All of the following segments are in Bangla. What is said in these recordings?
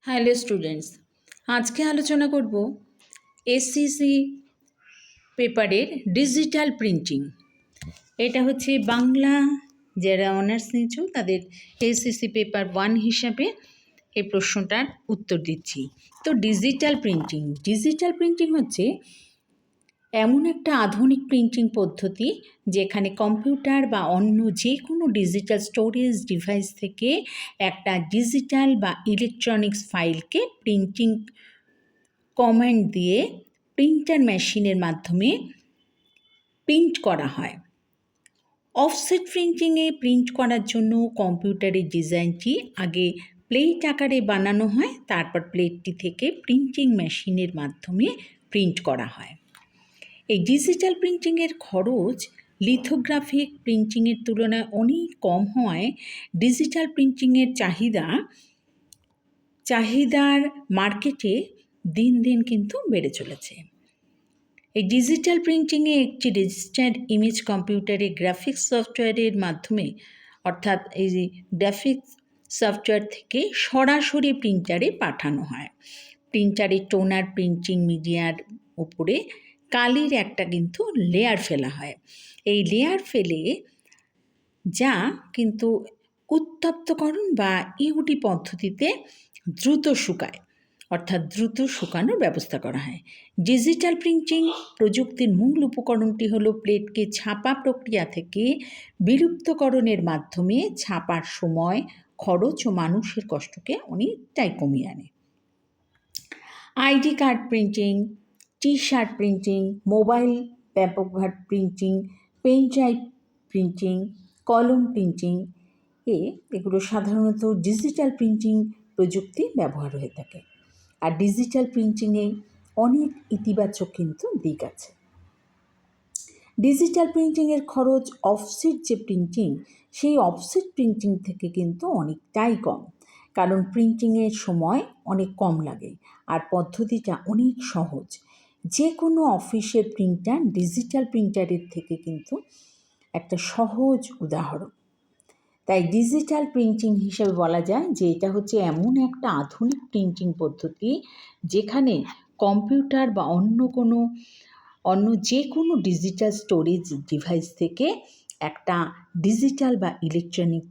হ্যালো স্টুডেন্টস, আজকে আলোচনা করব এসসিসি পেপারের ডিজিটাল প্রিন্টিং। এটা হচ্ছে বাংলা যারা অনার্স নিয়েছ তাদের এসসিসি পেপার 1 হিসাবে এই প্রশ্নটার উত্তর দিচ্ছি। তো ডিজিটাল প্রিন্টিং হচ্ছে এমন একটা আধুনিক প্রিন্টিং পদ্ধতি যেখানে কম্পিউটার বা অন্য যে কোনো ডিজিটাল স্টোরেজ ডিভাইস থেকে একটা ডিজিটাল বা ইলেকট্রনিক্স ফাইলকে প্রিন্টিং কমান্ড দিয়ে প্রিন্টার মেশিনের মাধ্যমে প্রিন্ট করা হয়। অফসেট প্রিন্টিংয়ে প্রিন্ট করার জন্য কম্পিউটারের ডিজাইনটি আগে প্লেট আকারে বানানো হয়, তারপর প্লেটটি থেকে প্রিন্টিং মেশিনের মাধ্যমে প্রিন্ট করা হয়। এই ডিজিটাল প্রিন্টিংয়ের খরচ লিথোগ্রাফিক প্রিন্টিংয়ের তুলনায় অনেক কম হওয়ায় ডিজিটাল প্রিন্টিংয়ের চাহিদার মার্কেটে দিন দিন কিন্তু বেড়ে চলেছে। এই ডিজিটাল প্রিন্টিংয়ে একটি রেজিস্টার্ড ইমেজ কম্পিউটারে গ্রাফিক্স সফটওয়্যারের মাধ্যমে, অর্থাৎ এই যে গ্রাফিক্স সফটওয়্যার থেকে সরাসরি প্রিন্টারে পাঠানো হয়। প্রিন্টারে টোনার প্রিন্টিং মিডিয়ার উপরে কালির একটা কিন্তু লেয়ার ফেলা হয়। এই লেয়ার ফেলে যা কিন্তু উত্তপ্তকরণ বা ইউডি পদ্ধতিতে দ্রুত শুকায়, অর্থাৎ দ্রুত শুকানোর ব্যবস্থা করা হয়। ডিজিটাল প্রিন্টিং প্রযুক্তির মূল উপকরণটি হলো প্লেটকে ছাপা প্রক্রিয়া থেকে বিলুপ্তকরণের মাধ্যমে ছাপার সময়, খরচ ও মানুষের কষ্টকে অনেকটাই কমিয়ে আনে। ID card printing, T shirt printing, mobile back cover printing, pen drive printing, কলম প্রিন্টিং এগুলো সাধারণত ডিজিটাল প্রিন্টিং প্রযুক্তি ব্যবহার হয়ে থাকে। আর ডিজিটাল প্রিন্টিংয়ে অনেক ইতিবাচক কিন্তু দিক আছে। ডিজিটাল প্রিন্টিংয়ের খরচ অফসেট যে প্রিন্টিং, সেই অফসেট প্রিন্টিং থেকে কিন্তু অনেকটাই কম, কারণ প্রিন্টিংয়ের সময় অনেক কম লাগে আর পদ্ধতিটা অনেক সহজ। যে কোনো অফিসের প্রিন্টার ডিজিটাল প্রিন্টারের থেকে কিন্তু একটা সহজ উদাহরণ। তাই ডিজিটাল প্রিন্টিং হিসেবে বলা যায় যে এটা হচ্ছে এমন একটা আধুনিক প্রিন্টিং পদ্ধতি যেখানে কম্পিউটার বা অন্য যে কোনো ডিজিটাল স্টোরেজ ডিভাইস থেকে একটা ডিজিটাল বা ইলেকট্রনিক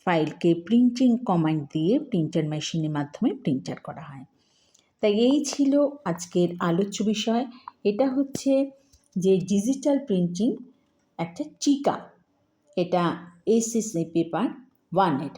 ফাইলকে প্রিন্টিং কমান্ড দিয়ে প্রিন্টার মেশিনের মাধ্যমে প্রিন্টার করা হয়। তাই এই ছিল আজকের আলোচ্য বিষয়। এটা হচ্ছে যে ডিজিটাল প্রিন্টিং একটা টিকা, এটা এসএসসি পেপার 1-এর।